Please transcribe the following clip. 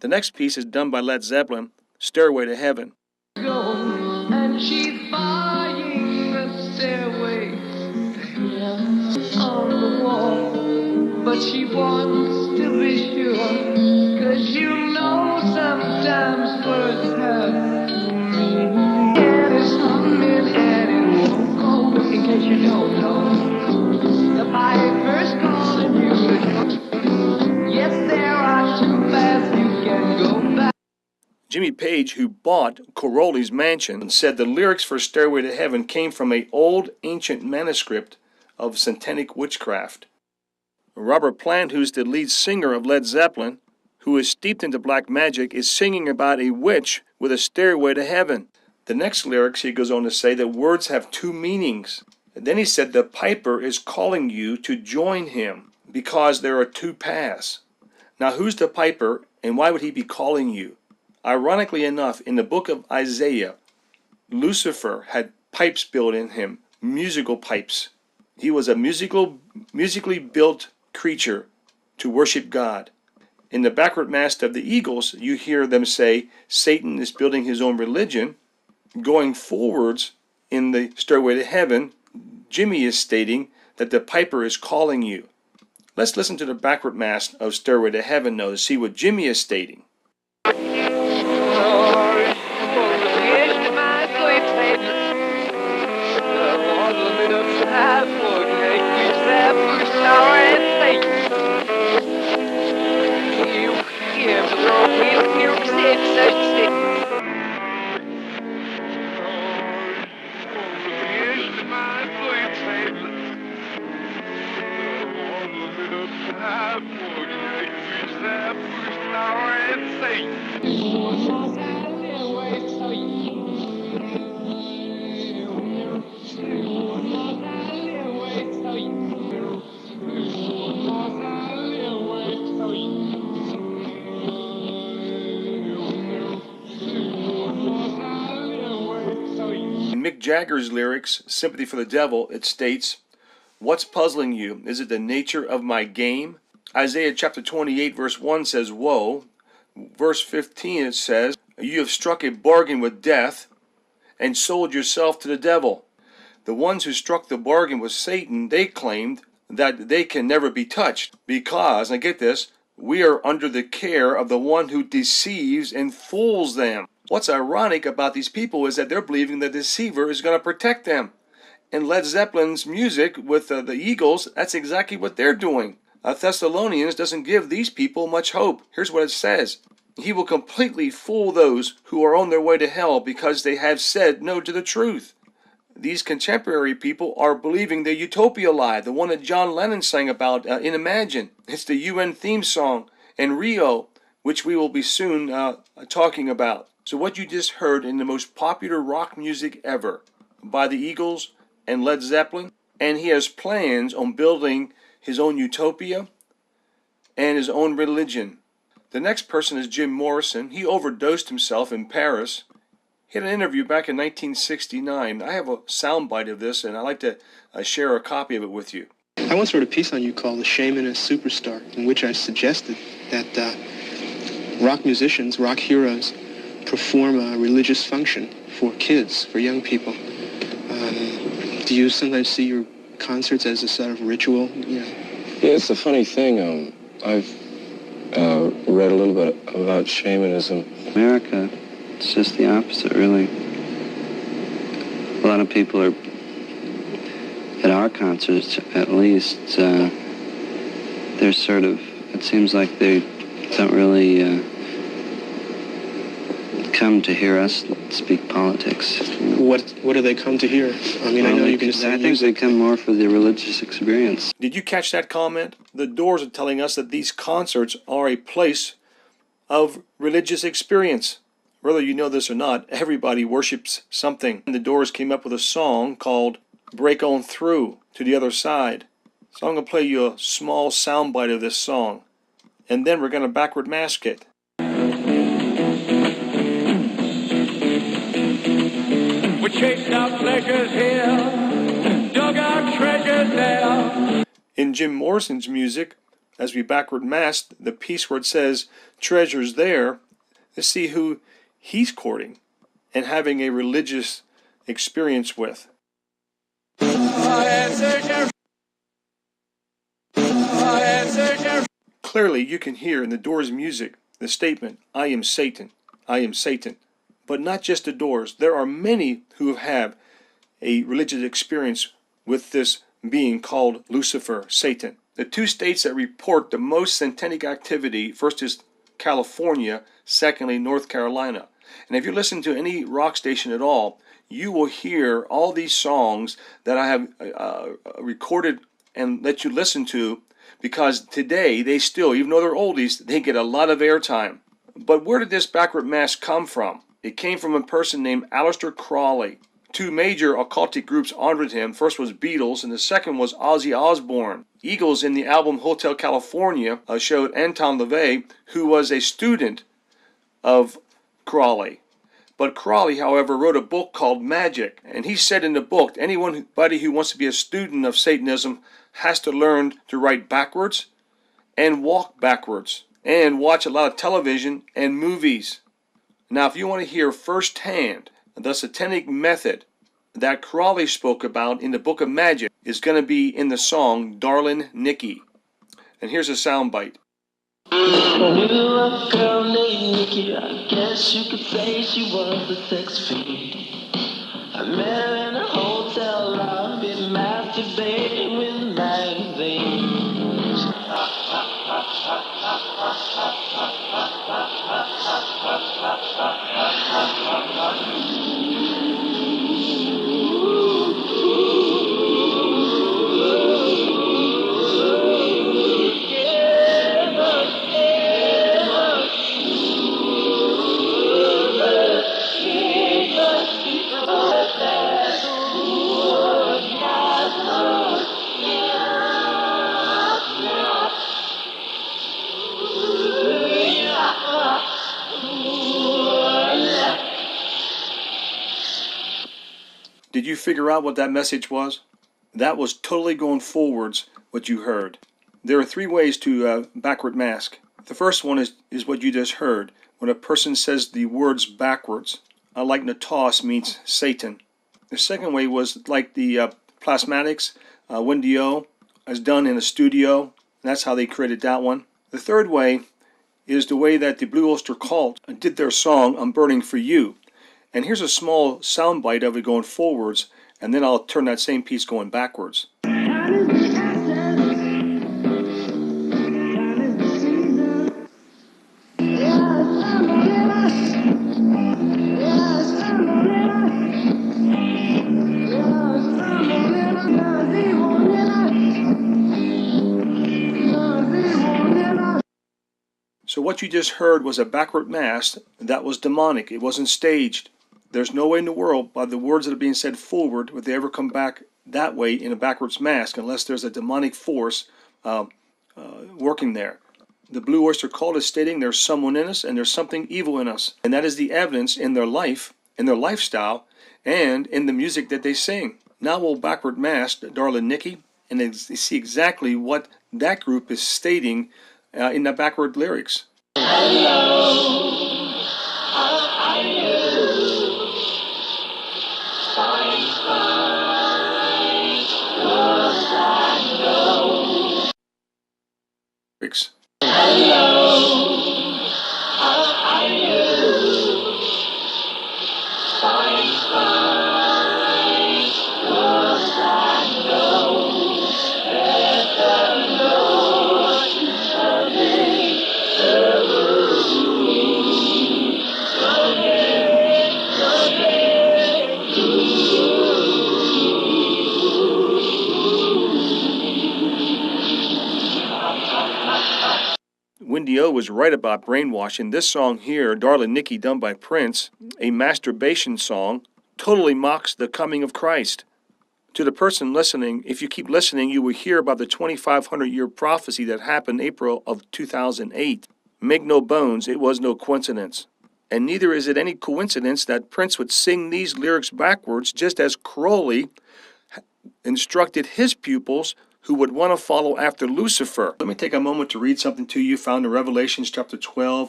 The next piece is done by Led Zeppelin, Stairway to Heaven. And she's buying a stairway on the wall, but she wants to be sure, 'cause you know sometimes words have meaning. And it's humming and it won't go, in case you don't know. The piper's calling you. Yes, there are two paths you can go back. Jimmy Page, who bought Corolli's mansion, said the lyrics for Stairway to Heaven came from an old ancient manuscript of satanic witchcraft. Robert Plant, who's the lead singer of Led Zeppelin, who is steeped into black magic, is singing about a witch with a stairway to heaven. The next lyrics, he goes on to say that words have two meanings. And then he said the piper is calling you to join him because there are two paths. Now, who's the piper and why would he be calling you? Ironically enough, in the book of Isaiah, Lucifer had pipes built in him, musical pipes. He was a musically built creature to worship God. In the backward mass of the Eagles, you hear them say Satan is building his own religion. Going forwards in the Stairway to Heaven, Jimmy is stating that the piper is calling you. Let's listen to the backward mass of Stairway to Heaven now to see what Jimmy is stating. In Mick Jagger's lyrics, Sympathy for the Devil, it states, "What's puzzling you? Is it the nature of my game?" Isaiah chapter 28 verse 1 says, "Woe." Verse 15 it says, "You have struck a bargain with death and sold yourself to the devil." The ones who struck the bargain with Satan, they claimed that they can never be touched because, now get this, we are under the care of the one who deceives and fools them. What's ironic about these people is that they're believing the deceiver is going to protect them. In Led Zeppelin's music with the Eagles, that's exactly what they're doing. Thessalonians doesn't give these people much hope. Here's what it says. He will completely fool those who are on their way to hell because they have said no to the truth. These contemporary people are believing the utopia lie, the one that John Lennon sang about in Imagine. It's the UN theme song in Rio, which we will be soon talking about. So what you just heard in the most popular rock music ever by the Eagles and Led Zeppelin, and he has plans on building his own utopia and his own religion. The next person is Jim Morrison. He overdosed himself in Paris. He had an interview back in 1969. I have a soundbite of this, and I'd like to share a copy of it with you. I once wrote a piece on you called The Shaman as Superstar, in which I suggested that rock musicians, rock heroes, perform a religious function for kids, for young people. Do you sometimes see your concerts as a sort of ritual? Yeah, it's a funny thing. I've read a little bit about shamanism. America, it's just the opposite, really. A lot of people are, at our concerts at least, they're sort of, it seems like they don't really come to hear us speak politics. What do they come to hear? I mean, well, I know you can say I think they come more for the religious experience. Did you catch that comment? The Doors are telling us that these concerts are a place of religious experience. Whether you know this or not, everybody worships something. And the Doors came up with a song called Break On Through to the Other Side. So I'm going to play you a small soundbite of this song. And then we're going to backward mask it. We chased our pleasures here, dug our treasures there. In Jim Morrison's music, as we backward mask the piece where it says treasures there, let's see who he's courting and having a religious experience with. Clearly, you can hear in the Doors' music the statement, I am Satan, I am Satan. But not just the Doors. There are many who have a religious experience with this being called Lucifer, Satan. The two states that report the most satanic activity, first is California, secondly North Carolina. And if you listen to any rock station at all, you will hear all these songs that I have recorded and let you listen to, because today they still, even though they're oldies, they get a lot of airtime. But where did this backward mask come from? It came from a person named Aleister Crowley. Two major occultic groups honored him. First was Beatles, and the second was Ozzy Osbourne. Eagles in the album Hotel California showed Anton LaVey, who was a student of Crowley. But Crowley, however, wrote a book called Magic, and he said in the book, anybody who wants to be a student of Satanism has to learn to write backwards and walk backwards and watch a lot of television and movies. Now, if you want to hear firsthand the satanic method that Crowley spoke about in the Book of Magic, is going to be in the song Darlin' Nikki. And here's a soundbite. I knew a girl named Nikki, I guess you could say she was a sex fiend. I met her in a hotel lobby, masturbating with magazines. Did you figure out what that message was? That was totally going forwards what you heard. There are three ways to backward mask. The first one is what you just heard. When a person says the words backwards, like Natas means Satan. The second way was like the plasmatics, Wendio, as done in a studio. That's how they created that one. The third way is the way that the Blue Oyster Cult did their song, I'm Burning for You. And here's a small soundbite of it going forwards, and then I'll turn that same piece going backwards. So what you just heard was a backward mask that was demonic. It wasn't staged. There's no way in the world, by the words that are being said forward, would they ever come back that way in a backwards mask unless there's a demonic force working there. The Blue Oyster Cult is stating there's someone in us and there's something evil in us. And that is the evidence in their life, in their lifestyle, and in the music that they sing. Now we'll backward mask Darlin' Nikki and see exactly what that group is stating in the backward lyrics. Hello, how are you? Fine, fine, 'cause I know. Hello, how are you? Fine, fine, 'cause I know that the Lord shall make the room. So yeah, so yeah. Wendy O was right about brainwashing. This song here, Darlin' Nikki, done by Prince, a masturbation song, totally mocks the coming of Christ. To the person listening, if you keep listening, you will hear about the 2,500-year prophecy that happened April of 2008. Make no bones, it was no coincidence. And neither is it any coincidence that Prince would sing these lyrics backwards, just as Crowley instructed his pupils who would want to follow after Lucifer. Let me take a moment to read something to you found in Revelation chapter 12,